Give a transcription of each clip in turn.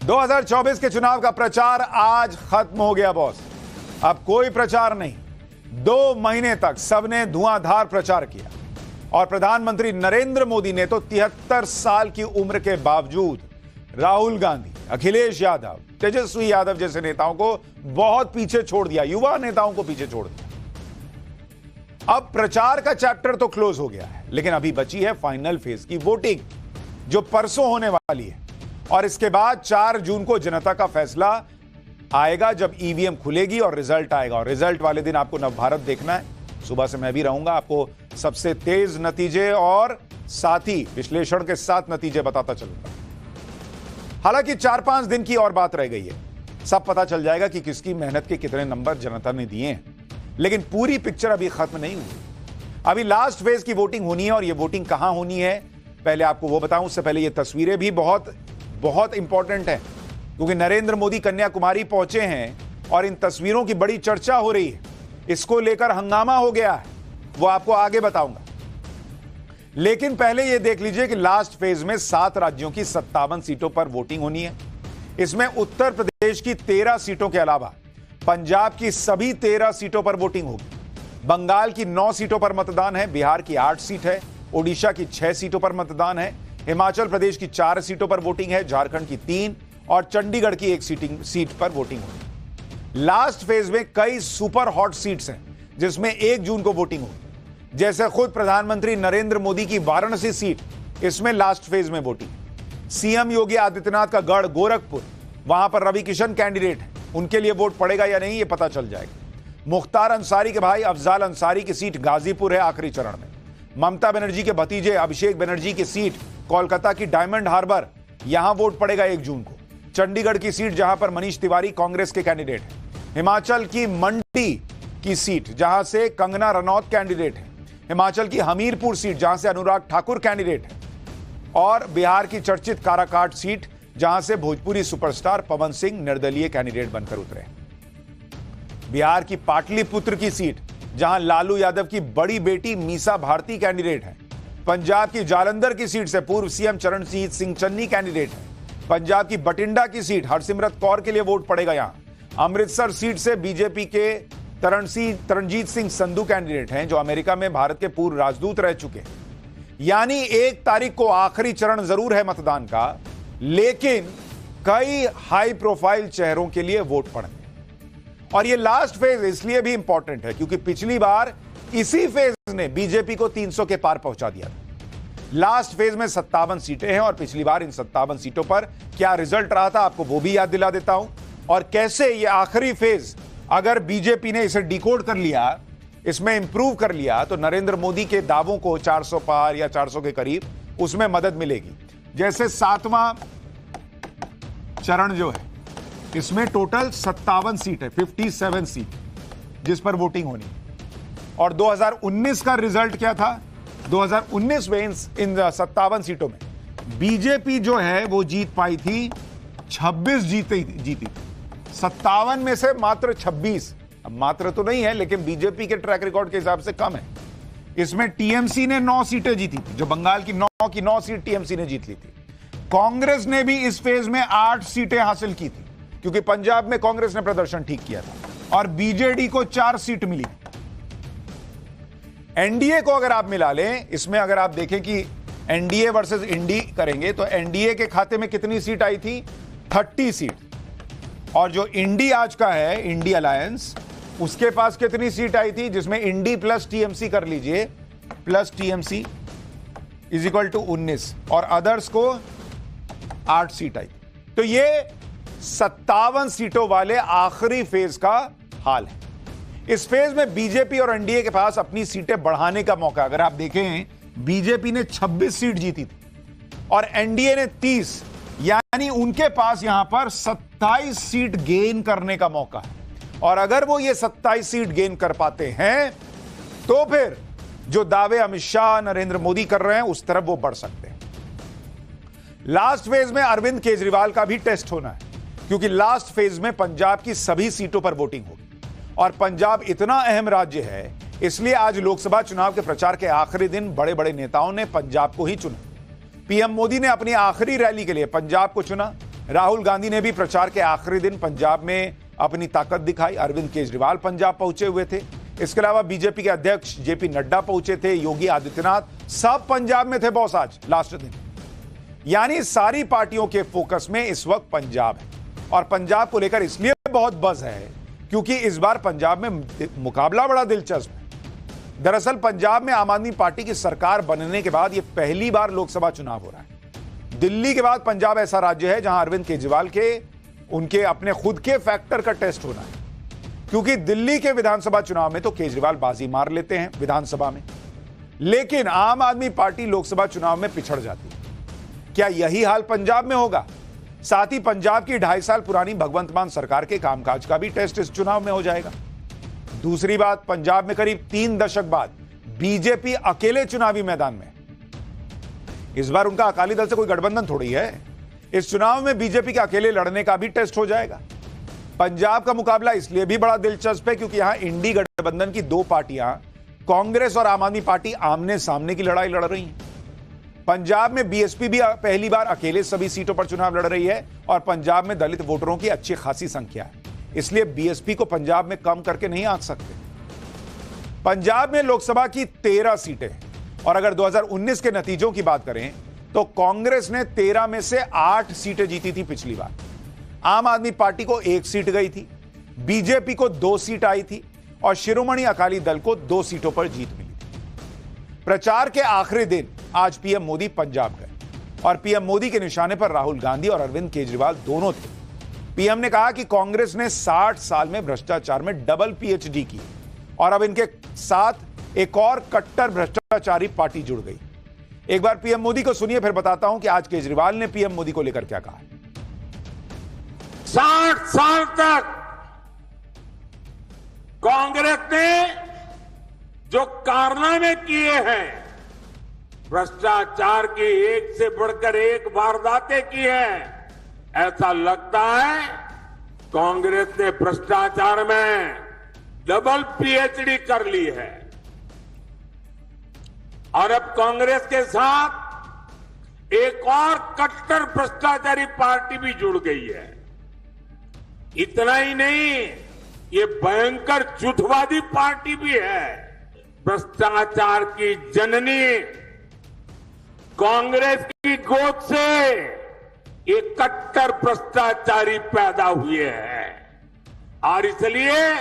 2024 के चुनाव का प्रचार आज खत्म हो गया बॉस। अब कोई प्रचार नहीं। 2 महीने तक सबने धुआंधार प्रचार किया और प्रधानमंत्री नरेंद्र मोदी ने तो 73 साल की उम्र के बावजूद राहुल गांधी, अखिलेश यादव, तेजस्वी यादव जैसे नेताओं को बहुत पीछे छोड़ दिया, युवा नेताओं को पीछे छोड़ दिया। अब प्रचार का चैप्टर तो क्लोज हो गया है, लेकिन अभी बची है फाइनल फेज की वोटिंग, जो परसों होने वाली है। और इसके बाद 4 जून को जनता का फैसला आएगा, जब ईवीएम खुलेगी और रिजल्ट आएगा। और रिजल्ट वाले दिन आपको नवभारत देखना है। सुबह से मैं भी रहूंगा, आपको सबसे तेज नतीजे और साथ ही विश्लेषण के साथ नतीजे बताता चलूंगा। हालांकि 4-5 दिन की और बात रह गई है, सब पता चल जाएगा कि किसकी मेहनत के कितने नंबर जनता ने दिए हैं। लेकिन पूरी पिक्चर अभी खत्म नहीं हुई। अभी लास्ट फेज की वोटिंग होनी है, और यह वोटिंग कहां होनी है पहले आपको वो बताऊं। उससे पहले ये तस्वीरें भी बहुत इंपॉर्टेंट है, क्योंकि नरेंद्र मोदी कन्याकुमारी पहुंचे हैं और इन तस्वीरों की बड़ी चर्चा हो रही है। इसको लेकर हंगामा हो गया है, वो आपको आगे बताऊंगा। लेकिन पहले यह देख लीजिए कि लास्ट फेज में 7 राज्यों की 57 सीटों पर वोटिंग होनी है। इसमें उत्तर प्रदेश की 13 सीटों के अलावा पंजाब की सभी 13 सीटों पर वोटिंग होगी। बंगाल की 9 सीटों पर मतदान है, बिहार की 8 सीट है, ओडिशा की 6 सीटों पर मतदान है, हिमाचल प्रदेश की 4 सीटों पर वोटिंग है, झारखंड की 3 और चंडीगढ़ की 1 सीट पर वोटिंग होगी। लास्ट फेज में कई सुपर हॉट सीट्स हैं, जिसमें 1 जून को वोटिंग होगी। जैसे खुद प्रधानमंत्री नरेंद्र मोदी की वाराणसी सीट, इसमें लास्ट फेज में वोटिंग। सीएम योगी आदित्यनाथ का गढ़ गोरखपुर, वहां पर रवि किशन कैंडिडेट है, उनके लिए वोट पड़ेगा या नहीं ये पता चल जाएगा। मुख्तार अंसारी के भाई अफजाल अंसारी की सीट गाजीपुर है आखिरी चरण में। ममता बनर्जी के भतीजे अभिषेक बनर्जी की सीट कोलकाता की डायमंड हार्बर, यहां वोट पड़ेगा 1 जून को। चंडीगढ़ की सीट जहां पर मनीष तिवारी कांग्रेस के कैंडिडेट हैं। हिमाचल की मंडी की सीट जहां से कंगना रनौत कैंडिडेट है। हिमाचल की हमीरपुर सीट जहां से अनुराग ठाकुर कैंडिडेट है। और बिहार की चर्चित काराकाट सीट जहां से भोजपुरी सुपरस्टार पवन सिंह निर्दलीय कैंडिडेट बनकर उतरे। बिहार की पाटलिपुत्र की सीट जहां लालू यादव की बड़ी बेटी मीसा भारती कैंडिडेट है। पंजाब की जालंधर की सीट से पूर्व सीएम चरणजीत सिंह चन्नी कैंडिडेट है। पंजाब की बठिंडा की सीट हरसिमरत कौर के लिए वोट पड़ेगा यहां। अमृतसर सीट से बीजेपी के तरणजीत सिंह संधू कैंडिडेट हैं, जो अमेरिका में भारत के पूर्व राजदूत रह चुके हैं। यानी 1 तारीख को आखिरी चरण जरूर है मतदान का, लेकिन कई हाई प्रोफाइल चेहरों के लिए वोट पड़ेंगे। और यह लास्ट फेज इसलिए भी इंपॉर्टेंट है क्योंकि पिछली बार इसी फेज ने बीजेपी को 300 के पार पहुंचा दिया था। लास्ट फेज में 57 सीटें हैं और पिछली बार इन 57 सीटों पर क्या रिजल्ट रहा था आपको वो भी याद दिला देता हूं। और कैसे यह आखिरी फेज अगर बीजेपी ने इसे डिकोड कर लिया, इसमें इंप्रूव कर लिया, तो नरेंद्र मोदी के दावों को 400 पार या 400 के करीब उसमें मदद मिलेगी। जैसे 7वां चरण जो है, इसमें टोटल 57 सीट है, 57 सीट जिस पर वोटिंग होनी। और 2019 का रिजल्ट क्या था? 2019 में इन 57 सीटों में बीजेपी जो है वो जीत पाई थी 26 जीती थी। 57 में से मात्र 26, अब मात्र तो नहीं है लेकिन बीजेपी के ट्रैक रिकॉर्ड के हिसाब से कम है। इसमें टीएमसी ने 9 सीटें जीती थी, जो बंगाल की 9 की 9 सीट टीएमसी ने जीत ली थी। कांग्रेस ने भी इस फेज में 8 सीटें हासिल की थी, क्योंकि पंजाब में कांग्रेस ने प्रदर्शन ठीक किया था। और बीजेडी को 4 सीट मिली। एनडीए को अगर आप मिला लें, इसमें अगर आप देखें कि एनडीए वर्सेस इंडी करेंगे, तो एनडीए के खाते में कितनी सीट आई थी? 30 सीट। और जो इंडी आज का है, इंडी अलायंस, उसके पास कितनी सीट आई थी? जिसमें इंडी प्लस टीएमसी कर लीजिए, plus TMC is equal to 19, और अदर्स को 8 सीट आई। तो ये 57 सीटों वाले आखिरी फेज का हाल है। इस फेज में बीजेपी और एनडीए के पास अपनी सीटें बढ़ाने का मौका। अगर आप देखें, बीजेपी ने 26 सीट जीती थी और एनडीए ने 30, यानी उनके पास यहां पर 27 सीट गेन करने का मौका है। और अगर वो ये 27 सीट गेन कर पाते हैं, तो फिर जो दावे अमित शाह, नरेंद्र मोदी कर रहे हैं, उस तरफ वो बढ़ सकते हैं। लास्ट फेज में अरविंद केजरीवाल का भी टेस्ट होना है, क्योंकि लास्ट फेज में पंजाब की सभी सीटों पर वोटिंग होगी। और पंजाब इतना अहम राज्य है, इसलिए आज लोकसभा चुनाव के प्रचार के आखिरी दिन बड़े बड़े नेताओं ने पंजाब को ही चुना। पीएम मोदी ने अपनी आखिरी रैली के लिए पंजाब को चुना। राहुल गांधी ने भी प्रचार के आखिरी दिन पंजाब में अपनी ताकत दिखाई। अरविंद केजरीवाल पंजाब पहुंचे हुए थे। इसके अलावा बीजेपी के अध्यक्ष जेपी नड्डा पहुंचे थे, योगी आदित्यनाथ, सब पंजाब में थे बॉस आज लास्ट दिन। यानी सारी पार्टियों के फोकस में इस वक्त पंजाब है, और पंजाब को लेकर इसलिए बहुत बज़ है क्योंकि इस बार पंजाब में मुकाबला बड़ा दिलचस्प है। दरअसल पंजाब में आम आदमी पार्टी की सरकार बनने के बाद यह पहली बार लोकसभा चुनाव हो रहा है। दिल्ली के बाद पंजाब ऐसा राज्य है जहां अरविंद केजरीवाल के उनके अपने खुद के फैक्टर का टेस्ट होना है, क्योंकि दिल्ली के विधानसभा चुनाव में तो केजरीवाल बाजी मार लेते हैं विधानसभा में, लेकिन आम आदमी पार्टी लोकसभा चुनाव में पिछड़ जाती है। क्या यही हाल पंजाब में होगा? साथ ही पंजाब की 2.5 साल पुरानी भगवंत मान सरकार के कामकाज का भी टेस्ट इस चुनाव में हो जाएगा। दूसरी बात, पंजाब में करीब 3 दशक बाद बीजेपी अकेले चुनावी मैदान में। इस बार उनका अकाली दल से कोई गठबंधन थोड़ी है। इस चुनाव में बीजेपी के अकेले लड़ने का भी टेस्ट हो जाएगा। पंजाब का मुकाबला इसलिए भी बड़ा दिलचस्प है क्योंकि यहां इंडी गठबंधन की 2 पार्टियां, कांग्रेस और आम आदमी पार्टी, आमने सामने की लड़ाई लड़ रही हैं। पंजाब में बीएसपी भी पहली बार अकेले सभी सीटों पर चुनाव लड़ रही है, और पंजाब में दलित वोटरों की अच्छी खासी संख्या है, इसलिए बीएसपी को पंजाब में कम करके नहीं आंक सकते। पंजाब में लोकसभा की 13 सीटें हैं, और अगर 2019 के नतीजों की बात करें तो कांग्रेस ने 13 में से 8 सीटें जीती थी पिछली बार। आम आदमी पार्टी को 1 सीट गई थी, बीजेपी को 2 सीट आई थी, और शिरोमणि अकाली दल को 2 सीटों पर जीत मिली थी। प्रचार के आखिरी दिन आज पीएम मोदी पंजाब गए, और पीएम मोदी के निशाने पर राहुल गांधी और अरविंद केजरीवाल दोनों थे। पीएम ने कहा कि कांग्रेस ने 60 साल में भ्रष्टाचार में डबल पीएचडी की, और अब इनके साथ एक और कट्टर भ्रष्टाचारी पार्टी जुड़ गई। एक बार पीएम मोदी को सुनिए, फिर बताता हूं कि आज केजरीवाल ने पीएम मोदी को लेकर क्या कहा। 60 साल तक कांग्रेस ने जो कारनामे किए हैं, भ्रष्टाचार की एक से बढ़कर एक वारदातें की हैं, ऐसा लगता है कांग्रेस ने भ्रष्टाचार में डबल पीएचडी कर ली है। और अब कांग्रेस के साथ एक और कट्टर भ्रष्टाचारी पार्टी भी जुड़ गई है। इतना ही नहीं, ये भयंकर झूठवादी पार्टी भी है। भ्रष्टाचार की जननी कांग्रेस की गोद से ये कट्टर भ्रष्टाचारी पैदा हुए हैं, और इसलिए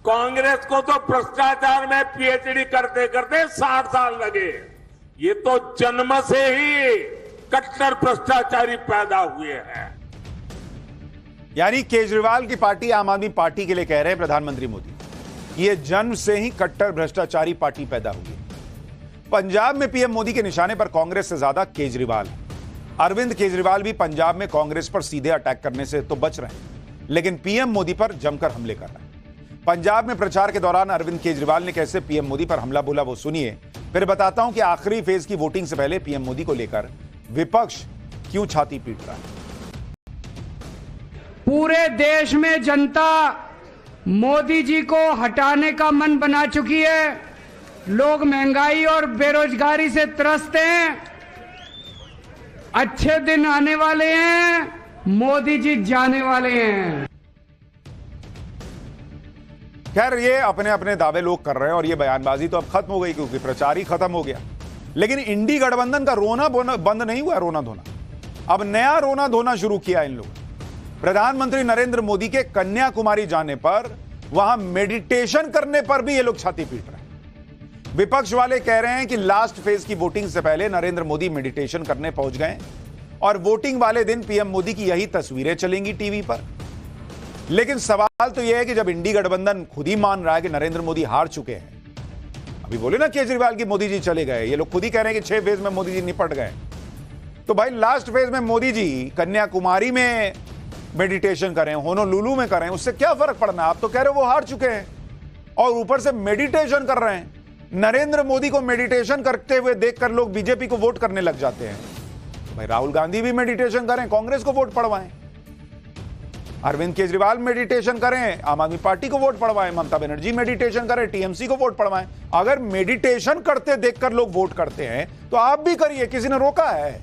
कांग्रेस को तो भ्रष्टाचार में पीएचडी करते करते 60 साल लगे। ये तो जन्म से ही कट्टर भ्रष्टाचारी पैदा हुए हैं। यानी केजरीवाल की पार्टी आम आदमी पार्टी के लिए कह रहे हैं प्रधानमंत्री मोदी, ये जन्म से ही कट्टर भ्रष्टाचारी पार्टी पैदा हुई है। पंजाब में पीएम मोदी के निशाने पर कांग्रेस से ज्यादा केजरीवाल है। अरविंद केजरीवाल भी पंजाब में कांग्रेस पर सीधे अटैक करने से तो बच रहे हैं, लेकिन पीएम मोदी पर जमकर हमले कर रहे हैं। पंजाब में प्रचार के दौरान अरविंद केजरीवाल ने कैसे पीएम मोदी पर हमला बोला, वो सुनिए, फिर बताता हूं कि आखिरी फेज की वोटिंग से पहले पीएम मोदी को लेकर विपक्ष क्यों छाती पीट रहा है। पूरे देश में जनता मोदी जी को हटाने का मन बना चुकी है। लोग महंगाई और बेरोजगारी से त्रस्त हैं। अच्छे दिन आने वाले हैं, मोदी जी जाने वाले हैं। खैर, ये अपने अपने दावे लोग कर रहे हैं, और ये बयानबाजी तो अब खत्म हो गई क्योंकि प्रचार ही खत्म हो गया। लेकिन इंडी गठबंधन का रोना बंद नहीं हुआ। रोना धोना अब नया रोना धोना शुरू किया इन लोगों। प्रधानमंत्री नरेंद्र मोदी के कन्याकुमारी जाने पर, वहां मेडिटेशन करने पर भी ये लोग छाती पीट रहे हैं। विपक्ष वाले कह रहे हैं कि लास्ट फेज की वोटिंग से पहले नरेंद्र मोदी मेडिटेशन करने पहुंच गए, और वोटिंग वाले दिन पीएम मोदी की यही तस्वीरें चलेंगी टीवी पर। लेकिन सवाल तो यह है कि जब इंडी गठबंधन खुद ही मान रहा है कि नरेंद्र मोदी हार चुके हैं, अभी बोले ना केजरीवाल की मोदी जी चले गए, ये लोग खुद ही कह रहे हैं कि 6 फेज में मोदी जी निपट गए, तो भाई लास्ट फेज में मोदी जी कन्याकुमारी में मेडिटेशन करें, होनोलुलु में करें, उससे क्या फर्क पड़ना। आप तो कह रहे हो वो हार चुके हैं, और ऊपर से मेडिटेशन कर रहे हैं। नरेंद्र मोदी को मेडिटेशन करते हुए देखकर लोग बीजेपी को वोट करने लग जाते हैं। तो भाई राहुल गांधी भी मेडिटेशन करें, कांग्रेस को वोट पड़वाएं। अरविंद केजरीवाल मेडिटेशन करें, आम आदमी पार्टी को वोट पड़वाएं। ममता बनर्जी मेडिटेशन करें, टीएमसी को वोट पड़वाएं। अगर मेडिटेशन करते देखकर लोग वोट करते हैं तो आप भी करिए, किसी ने रोका है?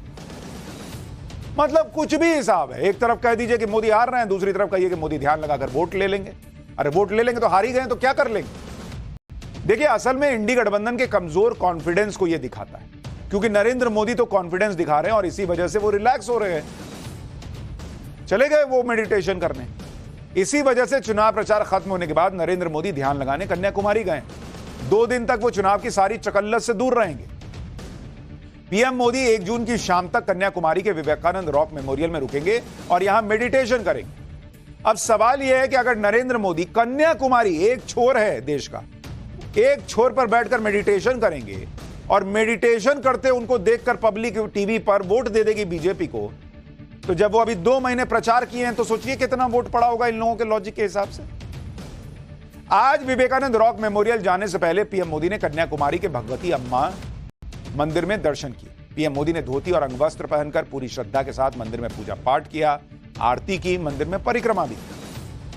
मतलब कुछ भी हिसाब है। एक तरफ कह दीजिए कि मोदी हार रहे हैं, दूसरी तरफ कहिए कि मोदी ध्यान लगाकर वोट ले लेंगे। अरे वोट ले लेंगे तो हार ही गए तो क्या कर लेंगे। देखिए असल में इंडी गठबंधन के कमजोर कॉन्फिडेंस को यह दिखाता है, क्योंकि नरेंद्र मोदी तो कॉन्फिडेंस दिखा रहे हैं और इसी वजह से वो रिलैक्स हो रहे हैं, चले गए वो मेडिटेशन करने। इसी वजह से चुनाव प्रचार खत्म होने के बाद नरेंद्र मोदी ध्यान लगाने कन्याकुमारी गए। 2 दिन तक वो चुनाव की सारी चकल्लत से दूर रहेंगे। पीएम मोदी 1 जून की शाम तक कन्याकुमारी के विवेकानंद रॉक मेमोरियल में रुकेंगे और यहां मेडिटेशन करेंगे। अब सवाल यह है कि अगर नरेंद्र मोदी कन्याकुमारी एक छोर है देश का, एक छोर पर बैठकर मेडिटेशन करेंगे और मेडिटेशन करते उनको देखकर पब्लिक टीवी पर वोट दे देगी बीजेपी को, तो जब वो अभी 2 महीने प्रचार किए हैं तो सोचिए कितना वोट पड़ा होगा इन लोगों के लॉजिक के हिसाब से। आज विवेकानंद रॉक मेमोरियल जाने से पहले पीएम मोदी ने कन्याकुमारी के भगवती अम्मा मंदिर में दर्शन किए। पीएम मोदी ने धोती और अंगवस्त्र पहनकर पूरी श्रद्धा के साथ मंदिर में पूजा पाठ किया, आरती की, मंदिर में परिक्रमा भी।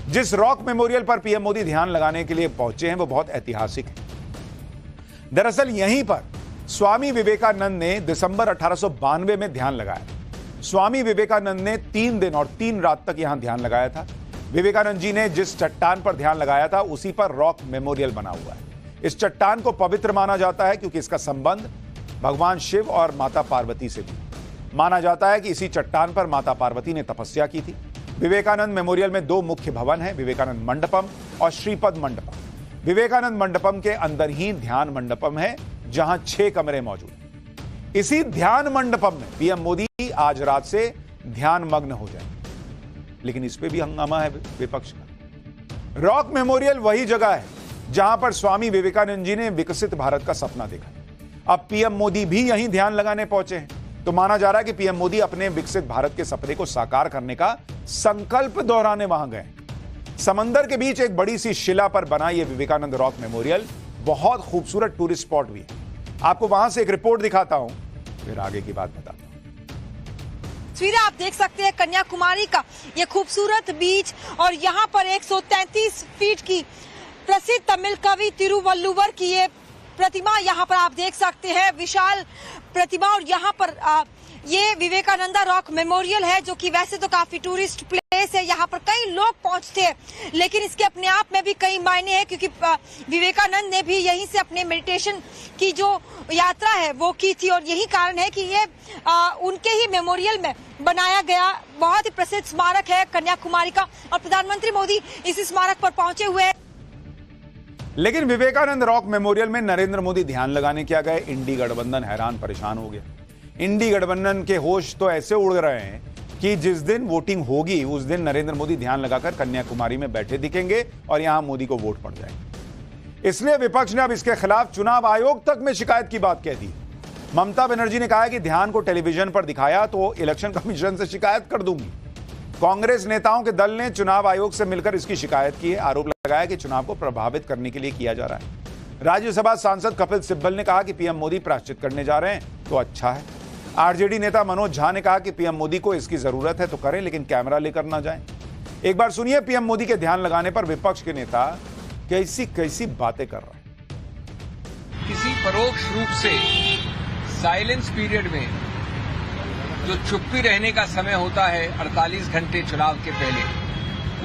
जिस रॉक मेमोरियल पर पीएम मोदी ध्यान लगाने के लिए पहुंचे हैं वो बहुत ऐतिहासिक है। दरअसल यहीं पर स्वामी विवेकानंद ने दिसंबर 1892 में ध्यान लगाया। स्वामी विवेकानंद ने 3 दिन और 3 रात तक यहां ध्यान लगाया था। विवेकानंद जी ने जिस चट्टान पर ध्यान लगाया था उसी पर रॉक मेमोरियल बना हुआ है। इस चट्टान को पवित्र माना जाता है क्योंकि इसका संबंध भगवान शिव और माता पार्वती से भी। माना जाता है कि इसी चट्टान पर माता पार्वती ने तपस्या की थी। विवेकानंद मेमोरियल में 2 मुख्य भवन हैं, विवेकानंद मंडपम और श्रीपद मंडपम। विवेकानंद मंडपम के अंदर ही ध्यान मंडपम है जहां 6 कमरे मौजूद हैं। इसी ध्यान मंडपम में पीएम मोदी आज रात से ध्यान मग्न हो जाएंगे, लेकिन इस पे भी हंगामा है विपक्ष का। रॉक मेमोरियल वही जगह है जहां पर स्वामी विवेकानंद जी ने विकसित भारत का सपना देखा। अब पीएम मोदी भी यहीं ध्यान लगाने पहुंचे हैं, तो माना जा रहा है कि पीएम मोदी अपने विकसित भारत के सपने को साकार करने का संकल्प दोहराने वहां गए। समंदर के बीच एक बड़ी सी शिला पर बना यह विवेकानंद रॉक मेमोरियल बहुत खूबसूरत टूरिस्ट स्पॉट भी है। आपको वहां से एक रिपोर्ट दिखाता हूं, फिर आगे की बात बताता हूं। तस्वीरें आप देख सकते हैं कन्याकुमारी का ये खूबसूरत बीच, और यहाँ पर 133 फीट की प्रसिद्ध तमिल कवि तिरुवल्लुवर की ये प्रतिमा यहाँ पर आप देख सकते हैं, विशाल प्रतिमा। और यहाँ पर ये विवेकानंदा रॉक मेमोरियल है जो कि वैसे तो काफी टूरिस्ट प्लेस है, यहाँ पर कई लोग पहुंचते हैं, लेकिन इसके अपने आप में भी कई मायने हैं क्योंकि विवेकानंद ने भी यहीं से अपने मेडिटेशन की जो यात्रा है वो की थी, और यही कारण है कि ये उनके ही मेमोरियल में बनाया गया बहुत ही प्रसिद्ध स्मारक है कन्याकुमारी का, और प्रधानमंत्री मोदी इस स्मारक पर पहुंचे हुए हैं। लेकिन विवेकानंद रॉक मेमोरियल में नरेंद्र मोदी ध्यान लगाने क्या गए, इंडी गठबंधन हैरान परेशान हो गया। इंडी गठबंधन के होश तो ऐसे उड़ रहे हैं कि जिस दिन वोटिंग होगी उस दिन नरेंद्र मोदी ध्यान लगाकर कन्याकुमारी में बैठे दिखेंगे और यहां मोदी को वोट पड़ जाएगा। इसलिए विपक्ष ने अब इसके खिलाफ चुनाव आयोग तक में शिकायत की बात कह दी। ममता बनर्जी ने कहा कि ध्यान को टेलीविजन पर दिखाया तो इलेक्शन कमीशन से शिकायत कर दूंगी। कांग्रेस नेताओं के दल ने चुनाव आयोग से मिलकर इसकी शिकायत की है। आरोप लगाया कि चुनाव को प्रभावित करने के लिए किया जा रहा है। राज्यसभा सांसद कपिल सिब्बल ने कहा कि पीएम मोदी प्रायश्चित करने जा रहे हैं तो अच्छा है। आरजेडी नेता मनोज झा ने कहा कि पीएम मोदी को इसकी जरूरत है तो करें, लेकिन कैमरा लेकर ना जाएं। एक बार सुनिए पीएम मोदी के ध्यान लगाने पर विपक्ष के नेता कैसी कैसी बातें कर रहे हैं। किसी परोक्ष रूप से साइलेंस पीरियड में जो चुप्पी रहने का समय होता है 48 घंटे चुनाव के पहले,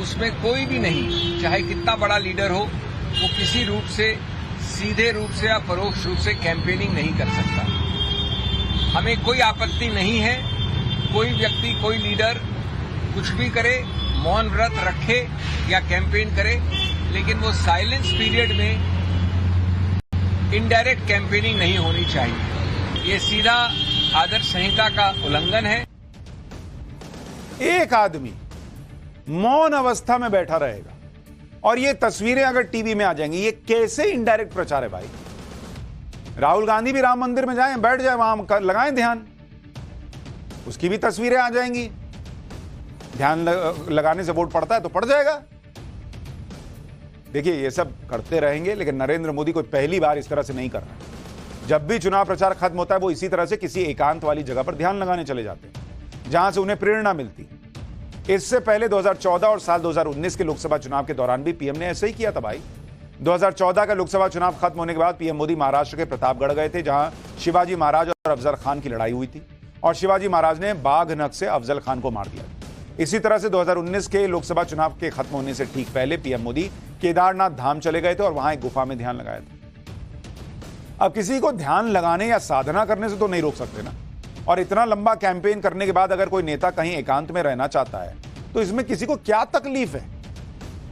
उसमें कोई भी नहीं, चाहे कितना बड़ा लीडर हो, वो किसी रूप से, सीधे रूप से या परोक्ष रूप से कैंपेनिंग नहीं कर सकता। हमें कोई आपत्ति नहीं है, कोई व्यक्ति, कोई लीडर कुछ भी करे, मौन व्रत रखे या कैंपेन करे, लेकिन वो साइलेंस पीरियड में इनडायरेक्ट कैंपेनिंग नहीं होनी चाहिए। ये सीधा आदर्श संहिता का उल्लंघन है। एक आदमी मौन अवस्था में बैठा रहेगा और ये तस्वीरें अगर टीवी में आ जाएंगी, ये कैसे इनडायरेक्ट प्रचार है भाई। राहुल गांधी भी राम मंदिर में जाएं, बैठ जाए वहां, लगाएं ध्यान, उसकी भी तस्वीरें आ जाएंगी। ध्यान लगाने से वोट पड़ता है तो पड़ जाएगा। देखिए ये सब करते रहेंगे, लेकिन नरेंद्र मोदी कोई पहली बार इस तरह से नहीं कर रहा है। जब भी चुनाव प्रचार खत्म होता है वो इसी तरह से किसी एकांत वाली जगह पर ध्यान लगाने चले जाते हैं जहां से उन्हें प्रेरणा मिलती। इससे पहले 2014 और साल 2019 के लोकसभा चुनाव के दौरान भी पीएम ने ऐसे ही किया था भाई। 2014 का लोकसभा चुनाव खत्म होने के बाद पीएम मोदी महाराष्ट्र के प्रतापगढ़ गए थे, जहां शिवाजी महाराज और अफजल खान की लड़ाई हुई थी। और शिवाजी महाराज ने बाघ नख से अफजल खान को मार दिया। इसी तरह से 2019 के लोकसभा चुनाव के खत्म होने से ठीक पहले पीएम मोदी केदारनाथ धाम चले गए थे और वहां एक गुफा में ध्यान लगाया था। अब किसी को ध्यान लगाने या साधना करने से तो नहीं रोक सकते ना। और इतना लंबा कैंपेन करने के बाद अगर कोई नेता कहीं एकांत में रहना चाहता है तो इसमें किसी को क्या तकलीफ है।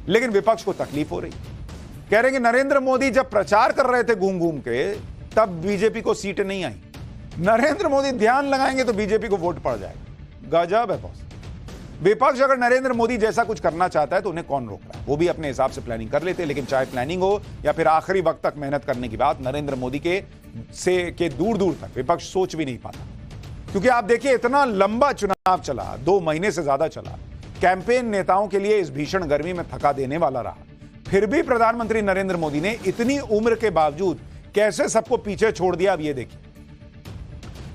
लेकिन विपक्ष को तकलीफ हो रही। कह रहे हैं कि नरेंद्र मोदी जब प्रचार कर रहे थे घूम घूम के तब बीजेपी को सीटें नहीं आई। नरेंद्र मोदी ध्यान लगाएंगे तो बीजेपी को वोट पड़ जाएगा। गजब है बॉस। विपक्ष अगर नरेंद्र मोदी जैसा कुछ करना चाहता है तो उन्हें कौन रोक रहा है। वो भी अपने हिसाब से प्लानिंग कर लेते हैं। लेकिन चाहे प्लानिंग हो या फिर आखिरी वक्त तक मेहनत करने की बात नरेंद्र मोदी के दूर दूर तक विपक्ष सोच भी नहीं पाता। क्योंकि आप देखिए इतना लंबा चुनाव चला, 2 महीने से ज्यादा चला। कैंपेन नेताओं के लिए इस भीषण गर्मी में थका देने वाला रहा। फिर भी प्रधानमंत्री नरेंद्र मोदी ने इतनी उम्र के बावजूद कैसे सबको पीछे छोड़ दिया। अब ये देखिए,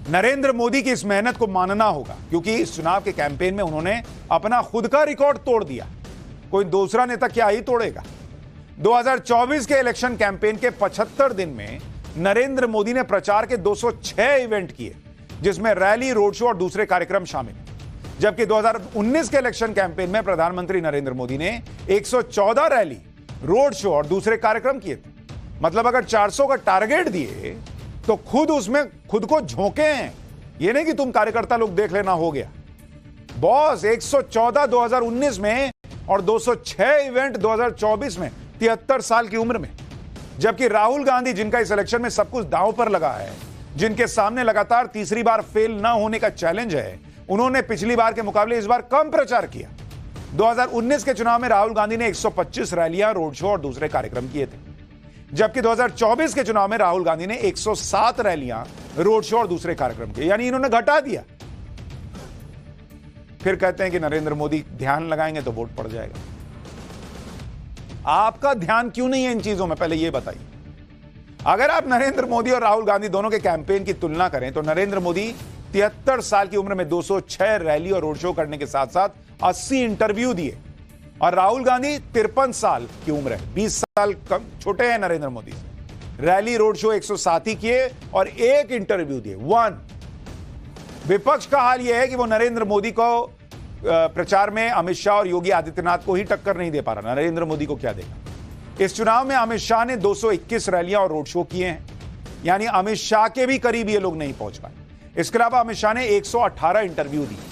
नरेंद्र मोदी की इस मेहनत को मानना होगा क्योंकि इस चुनाव के कैंपेन में उन्होंने अपना खुद का रिकॉर्ड तोड़ दिया। कोई दूसरा नेता क्या ही तोड़ेगा। 2024 के इलेक्शन कैंपेन के 75 दिन में नरेंद्र मोदी ने प्रचार के 206 इवेंट किए, जिसमें रैली, रोड शो और दूसरे कार्यक्रम शामिल। जबकि 2019 के इलेक्शन कैंपेन में प्रधानमंत्री नरेंद्र मोदी ने 114 रैली, रोड शो और दूसरे कार्यक्रम किए थे। मतलब अगर 400 का टारगेट दिए तो खुद उसमें खुद को झोंके हैं। ये नहीं कि तुम कार्यकर्ता लोग देख लेना हो गया। बॉस 114 2019 में और 206 इवेंट 2024 में, 73 साल की उम्र में। जबकि राहुल गांधी, जिनका इस इलेक्शन में सब कुछ दांव पर लगा है, जिनके सामने लगातार तीसरी बार फेल ना होने का चैलेंज है, उन्होंने पिछली बार के मुकाबले इस बार कम प्रचार किया। 2019 के चुनाव में राहुल गांधी ने 125 रैलियां, रोड शो और दूसरे कार्यक्रम किए थे। जबकि 2024 के चुनाव में राहुल गांधी ने 107 रैलियां, रोड शो और दूसरे कार्यक्रम किए। यानी इन्होंने घटा दिया। फिर कहते हैं कि नरेंद्र मोदी ध्यान लगाएंगे तो वोट पड़ जाएगा। आपका ध्यान क्यों नहीं है इन चीजों में, पहले यह बताइए। अगर आप नरेंद्र मोदी और राहुल गांधी दोनों के कैंपेन की तुलना करें तो नरेंद्र मोदी 73 साल की उम्र में 206 रैली और रोड शो करने के साथ साथ 80 इंटरव्यू दिए और राहुल गांधी 53 साल की उम्र है, 20 साल कम छोटे हैं नरेंद्र मोदी से। रैली, रोड शो 107 ही किए और 1 इंटरव्यू दिए, 1। विपक्ष का हाल यह है कि वो नरेंद्र मोदी को प्रचार में अमित शाह और योगी आदित्यनाथ को ही टक्कर नहीं दे पा रहा। नरेंद्र मोदी को क्या देगा। इस चुनाव में अमित शाह ने 221 रैलियां और रोड शो किए हैं, यानी अमित शाह के भी करीब ये लोग नहीं पहुंच पाए। इसके अलावा अमित शाह ने 118 इंटरव्यू दिए।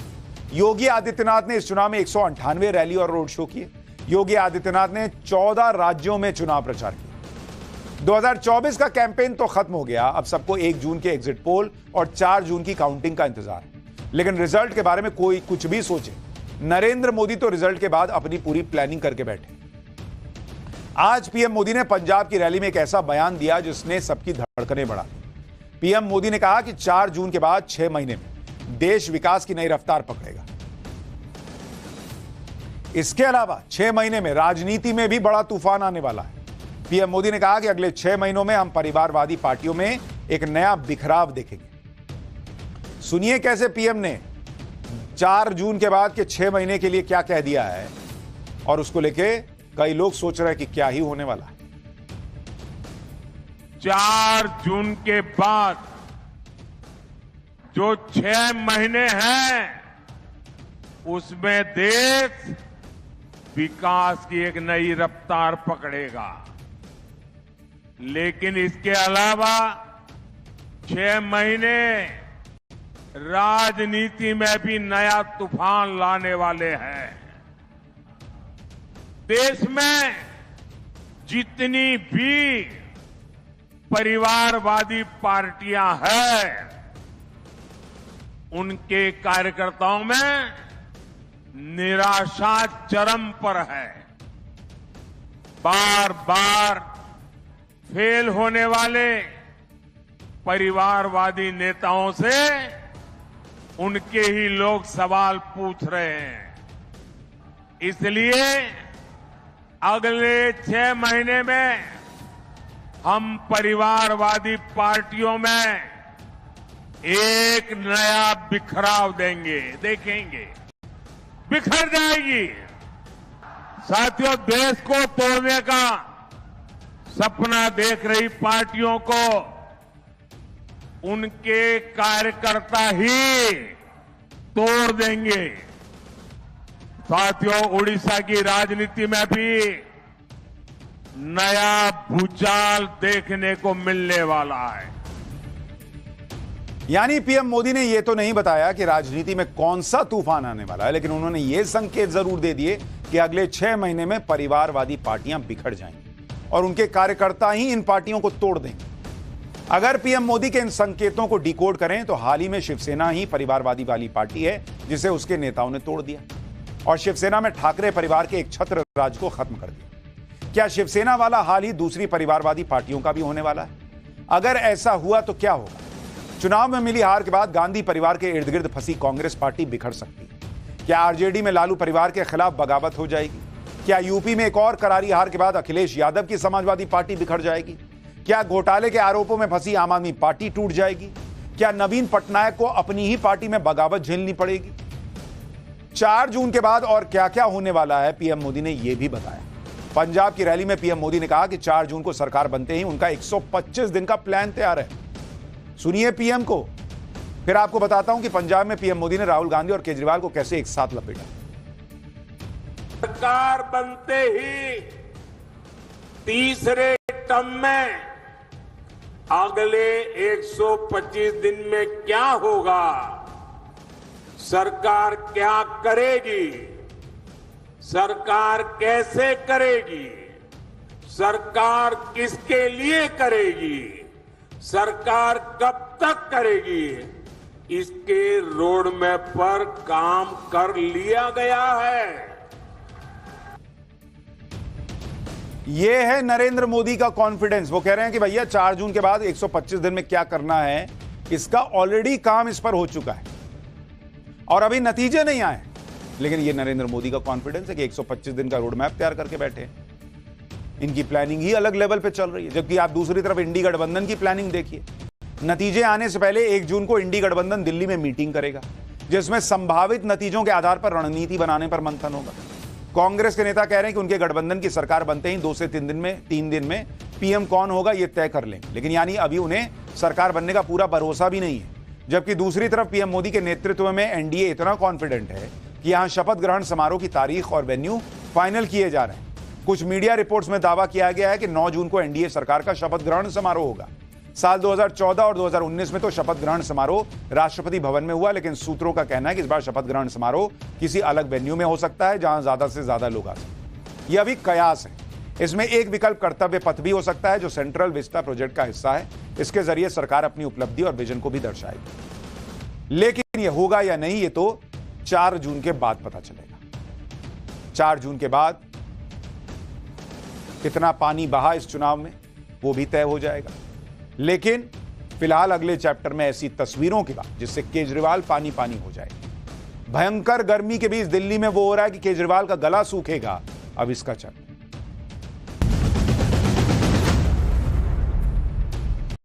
योगी आदित्यनाथ ने इस चुनाव में 198 रैली और रोड शो किए। योगी आदित्यनाथ ने 14 राज्यों में चुनाव प्रचार किया। 2024 का कैंपेन तो खत्म हो गया। अब सबको 1 जून के एग्जिट पोल और 4 जून की काउंटिंग का इंतजार है। लेकिन रिजल्ट के बारे में कोई कुछ भी सोचे, नरेंद्र मोदी तो रिजल्ट के बाद अपनी पूरी प्लानिंग करके बैठे। आज पीएम मोदी ने पंजाब की रैली में एक ऐसा बयान दिया जिसने सबकी धड़कनें बढ़ा दी। पीएम मोदी ने कहा कि 4 जून के बाद 6 महीने में देश विकास की नई रफ्तार पकड़ेगा। इसके अलावा 6 महीने में राजनीति में भी बड़ा तूफान आने वाला है। पीएम मोदी ने कहा कि अगले 6 महीनों में हम परिवारवादी पार्टियों में एक नया बिखराव देखेंगे। सुनिए कैसे पीएम ने 4 जून के बाद के 6 महीने के लिए क्या कह दिया है और उसको लेके कई लोग सोच रहे हैं कि क्या ही होने वाला है। 4 जून के बाद जो 6 महीने हैं उसमें देश विकास की एक नई रफ्तार पकड़ेगा। लेकिन इसके अलावा 6 महीने राजनीति में भी नया तूफान लाने वाले हैं। देश में जितनी भी परिवारवादी पार्टियां हैं उनके कार्यकर्ताओं में निराशा चरम पर है। बार बार फेल होने वाले परिवारवादी नेताओं से उनके ही लोग सवाल पूछ रहे हैं। इसलिए अगले 6 महीने में हम परिवारवादी पार्टियों में एक नया बिखराव देंगे, देखेंगे। बिखर जाएगी। साथियों, देश को तोड़ने का सपना देख रही पार्टियों को उनके कार्यकर्ता ही तोड़ देंगे। साथियों, उड़ीसा की राजनीति में भी नया भूचाल देखने को मिलने वाला है। यानी पीएम मोदी ने यह तो नहीं बताया कि राजनीति में कौन सा तूफान आने वाला है, लेकिन उन्होंने यह संकेत जरूर दे दिए कि अगले 6 महीने में परिवारवादी पार्टियां बिखर जाएंगी और उनके कार्यकर्ता ही इन पार्टियों को तोड़ देंगे। अगर पीएम मोदी के इन संकेतों को डिकोड करें तो हाल ही में शिवसेना ही परिवारवादी वाली पार्टी है जिसे उसके नेताओं ने तोड़ दिया और शिवसेना में ठाकरे परिवार के एक छत्र राज को खत्म कर दिया। क्या शिवसेना वाला हाल ही दूसरी परिवारवादी पार्टियों का भी होने वाला है? अगर ऐसा हुआ तो क्या होगा? चुनाव में मिली हार के बाद गांधी परिवार के इर्द गिर्द फंसी कांग्रेस पार्टी बिखर सकती है। क्या आरजेडी में लालू परिवार के खिलाफ बगावत हो जाएगी? क्या यूपी में एक और करारी हार के बाद अखिलेश यादव की समाजवादी पार्टी बिखर जाएगी? क्या घोटाले के आरोपों में फंसी आम आदमी पार्टी टूट जाएगी? क्या नवीन पटनायक को अपनी ही पार्टी में बगावत झेलनी पड़ेगी? 4 जून के बाद और क्या क्या होने वाला है, पीएम मोदी ने यह भी बताया। पंजाब की रैली में पीएम मोदी ने कहा कि 4 जून को सरकार बनते ही उनका 125 दिन का प्लान तैयार है। सुनिए पीएम को, फिर आपको बताता हूं कि पंजाब में पीएम मोदी ने राहुल गांधी और केजरीवाल को कैसे एक साथ लपेटा। सरकार बनते ही तीसरे टर्म में अगले 125 दिन में क्या होगा, सरकार क्या करेगी, सरकार कैसे करेगी, सरकार किसके लिए करेगी, सरकार कब तक करेगी, इसके रोड मैप पर काम कर लिया गया है। यह है नरेंद्र मोदी का कॉन्फिडेंस। वो कह रहे हैं कि भैया 4 जून के बाद 125 दिन में क्या करना है, इसका ऑलरेडी काम इस पर हो चुका है और अभी नतीजे नहीं आए। लेकिन यह नरेंद्र मोदी का कॉन्फिडेंस है कि 125 दिन का रोड मैप तैयार करके बैठे हैं। इनकी प्लानिंग ही अलग लेवल पे चल रही है। जबकि आप दूसरी तरफ इंडी गठबंधन की प्लानिंग देखिए। नतीजे आने से पहले 1 जून को इंडी गठबंधन दिल्ली में मीटिंग करेगा जिसमें संभावित नतीजों के आधार पर रणनीति बनाने पर मंथन होगा। कांग्रेस के नेता कह रहे हैं कि उनके गठबंधन की सरकार बनते ही 2 से 3 दिन में पीएम कौन होगा यह तय कर लेंगे। लेकिन यानी अभी उन्हें सरकार बनने का पूरा भरोसा भी नहीं है। जबकि दूसरी तरफ पीएम मोदी के नेतृत्व में एनडीए इतना कॉन्फिडेंट है कि यहां शपथ ग्रहण समारोह की तारीख और वेन्यू फाइनल किए जा रहे हैं। कुछ मीडिया रिपोर्ट्स में दावा किया गया है कि 9 जून को एनडीए सरकार का शपथ ग्रहण समारोह होगा। साल 2014 और 2019 में तो शपथ ग्रहण समारोह राष्ट्रपति भवन में हुआ, लेकिन सूत्रों का कहना है कि इस बार शपथ ग्रहण समारोह किसी अलग वेन्यू में हो सकता है जहां ज्यादा से ज्यादा लोग आ सकें। यह अभी कयास है। इसमें एक विकल्प कर्तव्य पथ भी हो सकता है जो सेंट्रल विस्टा प्रोजेक्ट का हिस्सा है। इसके जरिए सरकार अपनी उपलब्धि और विजन को भी दर्शाएगी। लेकिन यह होगा या नहीं, ये तो 4 जून के बाद पता चलेगा। 4 जून के बाद कितना पानी बहा इस चुनाव में वो भी तय हो जाएगा। लेकिन फिलहाल अगले चैप्टर में ऐसी तस्वीरों की बात जिससे केजरीवाल पानी पानी हो जाएगी। भयंकर गर्मी के बीच दिल्ली में वो हो रहा है कि केजरीवाल का गला सूखेगा। अब इसका चल